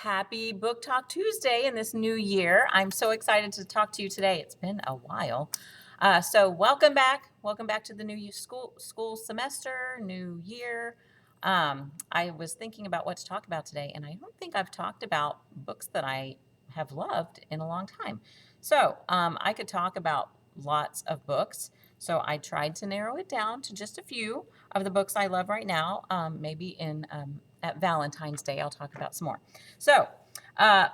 Happy Book Talk Tuesday in this new year. I'm so excited to talk to you today. It's been a while. So welcome back. Welcome back to the school semester, new year. I was thinking about what to talk about today, and I don't think I've talked about books that I have loved in a long time. So I could talk about lots of books. So I tried to narrow it down to just a few of the books I love right now. Maybe at Valentine's Day, I'll talk about some more. So,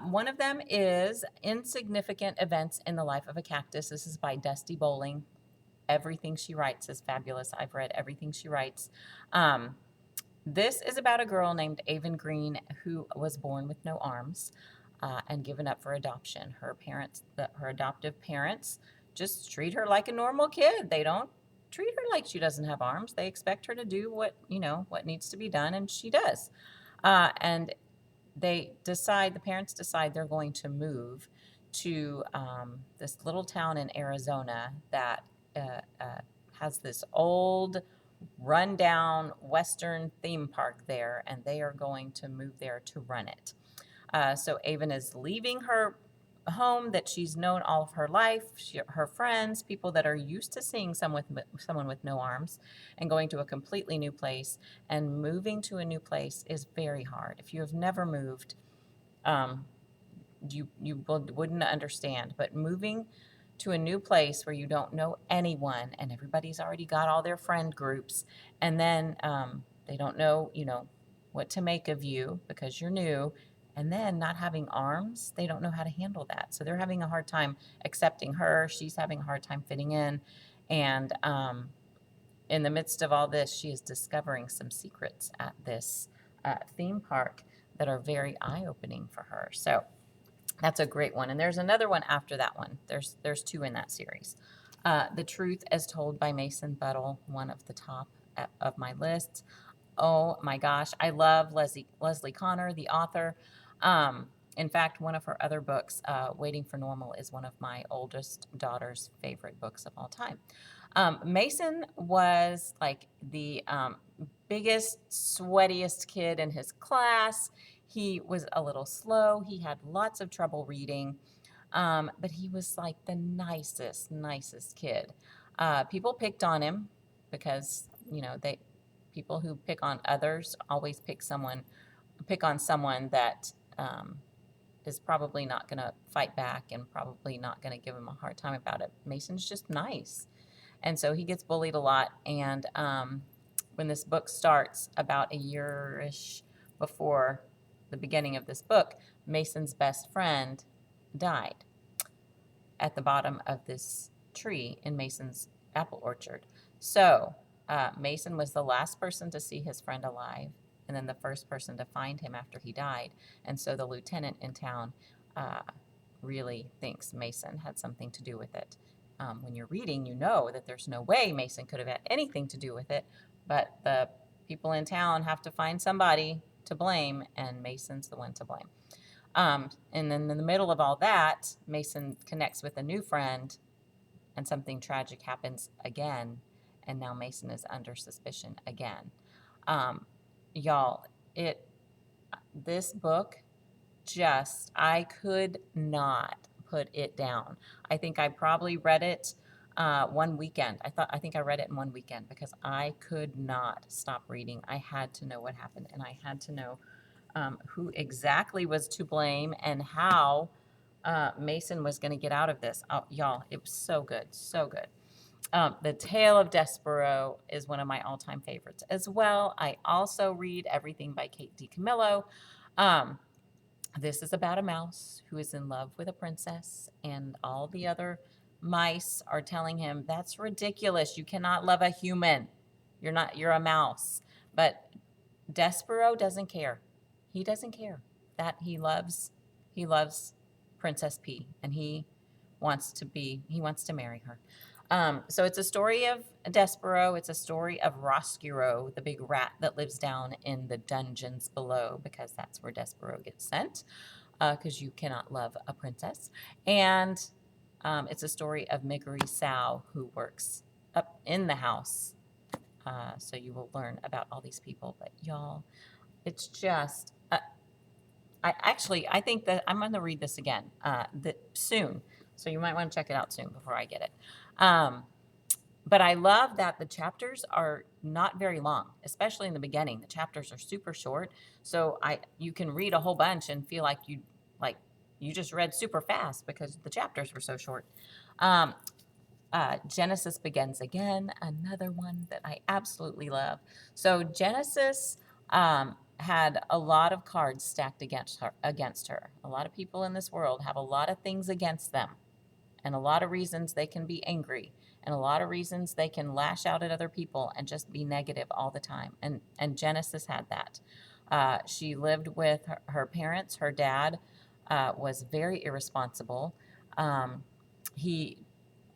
one of them is Insignificant Events in the Life of a Cactus. This is by Dusty Bowling. Everything she writes is fabulous. I've read everything she writes. This is about a girl named Avon Green who was born with no arms and given up for adoption. Her adoptive parents just treat her like a normal kid. They don't treat her like she doesn't have arms. They expect her to do what needs to be done, and she does. And the parents decide they're going to move to this little town in Arizona that has this old, rundown Western theme park there, and they are going to move there to run it. So Avon is leaving her home that she's known all of her life, her friends, people that are used to seeing someone with no arms, and going to a completely new place. And moving to a new place is very hard. If you have never moved, wouldn't understand. But moving to a new place where you don't know anyone and everybody's already got all their friend groups, and then they don't know, what to make of you because you're new, and then not having arms, they don't know how to handle that. So they're having a hard time accepting her. She's having a hard time fitting in. And in the midst of all this, she is discovering some secrets at this theme park that are very eye-opening for her. So that's a great one. And there's another one after that one. There's two in that series. The Truth as Told by Mason Buttle, one of the top of my list. Oh my gosh, I love Leslie Connor, the author. In fact, one of her other books, Waiting for Normal, is one of my oldest daughter's favorite books of all time. Mason was like the biggest, sweatiest kid in his class. He was a little slow. He had lots of trouble reading, but he was like the nicest kid. People picked on him because, people who pick on others always pick on someone that is probably not going to fight back and probably not going to give him a hard time about it. Mason's just nice. And so he gets bullied a lot. And when this book starts, about a year-ish before the beginning of this book, Mason's best friend died at the bottom of this tree in Mason's apple orchard. So Mason was the last person to see his friend alive, and then the first person to find him after he died. And so the lieutenant in town really thinks Mason had something to do with it. When you're reading, you know that there's no way Mason could have had anything to do with it, but the people in town have to find somebody to blame, and Mason's the one to blame. And then in the middle of all that, Mason connects with a new friend, and something tragic happens again, and now Mason is under suspicion again. Y'all, this book I could not put it down. I think I probably read it one weekend. I think I read it in one weekend because I could not stop reading. I had to know what happened, and I had to know who exactly was to blame and how Mason was going to get out of this. Oh, y'all, it was so good, so good. The Tale of Despero is one of my all-time favorites as well. I also read everything by Kate DiCamillo. This is about a mouse who is in love with a princess, and all the other mice are telling him, that's ridiculous. You cannot love a human. You're a mouse. But Despero doesn't care. He doesn't care that he loves Princess P, and he wants to marry her. So it's a story of Despero. It's a story of Roscuro, the big rat that lives down in the dungeons below, because that's where Despero gets sent, because you cannot love a princess. And it's a story of Miggery Sow, who works up in the house. So you will learn about all these people. But y'all, it's just, I think that I'm going to read this again soon. So you might want to check it out soon before I get it. But I love that the chapters are not very long, especially in the beginning. The chapters are super short, so you can read a whole bunch and feel like you just read super fast because the chapters were so short. Um, Genesis Begins Again, another one that I absolutely love. So Genesis had a lot of cards stacked against her. Against her, a lot of people in this world have a lot of things against them, and a lot of reasons they can be angry, and a lot of reasons they can lash out at other people and just be negative all the time. And Genesis had that. She lived with her parents. Her dad was very irresponsible. He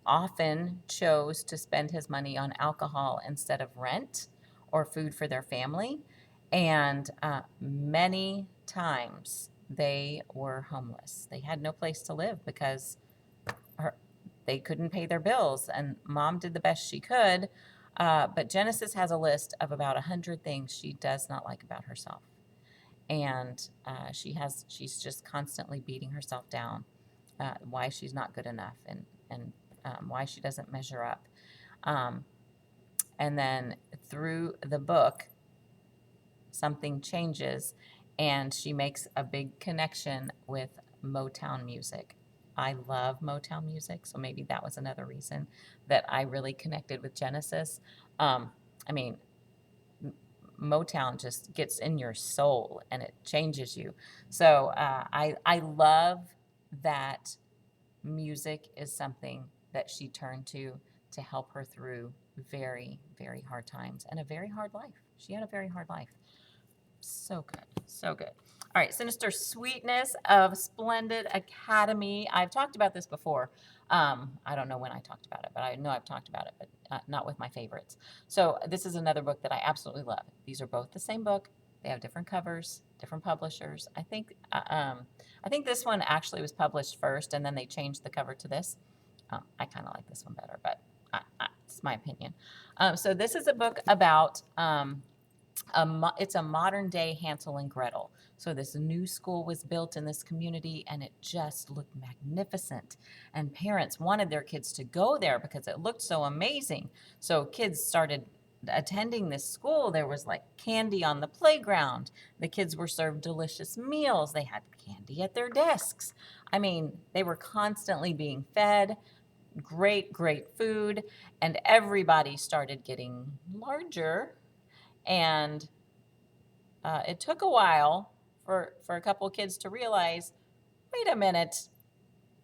often chose to spend his money on alcohol instead of rent or food for their family. And many times they were homeless. They had no place to live because her, they couldn't pay their bills, and mom did the best she could. But Genesis has a list of about 100 things she does not like about herself. And she's just constantly beating herself down, why she's not good enough, and why she doesn't measure up. And then through the book, something changes, and she makes a big connection with Motown music. I love Motown music, so maybe that was another reason that I really connected with Genesis. I mean, Motown just gets in your soul and it changes you. So I love that music is something that she turned to help her through very, very hard times and a very hard life. She had a very hard life. So good. So good. All right. Sinister Sweetness of Splendid Academy. I've talked about this before. I don't know when I talked about it, but I know I've talked about it, but not with my favorites. So this is another book that I absolutely love. These are both the same book. They have different covers, different publishers. I think this one actually was published first, and then they changed the cover to this. I kind of like this one better, but it's my opinion. So this is a book about it's a modern day Hansel and Gretel. So this new school was built in this community and it just looked magnificent. And parents wanted their kids to go there because it looked so amazing. So kids started attending this school. There was like candy on the playground. The kids were served delicious meals. They had candy at their desks. I mean, they were constantly being fed great, great food, and everybody started getting larger. And it took a while for a couple of kids to realize, wait a minute,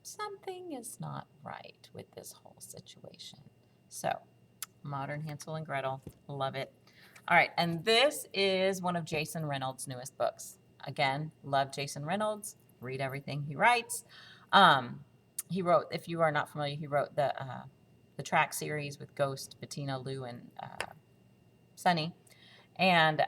something is not right with this whole situation. So, Modern Hansel and Gretel, love it. All right, and this is one of Jason Reynolds' newest books. Again, love Jason Reynolds, read everything he writes. He wrote, if you are not familiar, he wrote the track series with Ghost, Bettina, Lou, and Sunny. And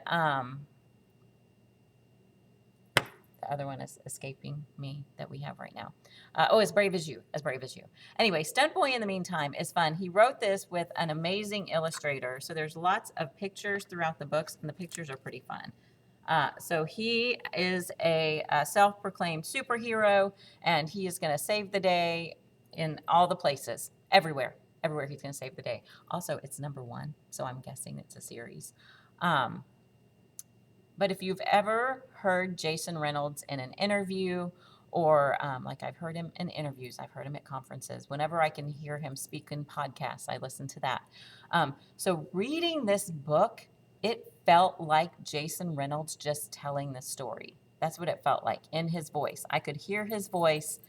the other one is escaping me that we have right now. As Brave as You, As Brave as You. Anyway, Stunt Boy in the meantime is fun. He wrote this with an amazing illustrator. So there's lots of pictures throughout the books, and the pictures are pretty fun. So he is a self-proclaimed superhero, and he is going to save the day in all the places, everywhere. Everywhere he's going to save the day. Also, it's #1, so I'm guessing it's a series. But if you've ever heard Jason Reynolds in an interview, or like I've heard him in interviews, I've heard him at conferences. Whenever I can hear him speak in podcasts, I listen to that. So reading this book, it felt like Jason Reynolds just telling the story. That's what it felt like in his voice. I could hear his voice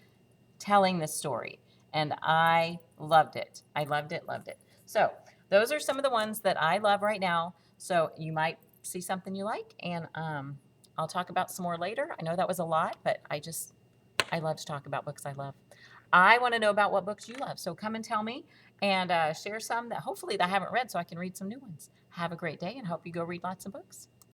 telling the story, and I loved it. I loved it, loved it. So those are some of the ones that I love right now. So you might see something you like, and I'll talk about some more later. I know that was a lot, but I love to talk about books I love. I want to know about what books you love, so come and tell me, and share some that hopefully that I haven't read so I can read some new ones. Have a great day, and hope you go read lots of books.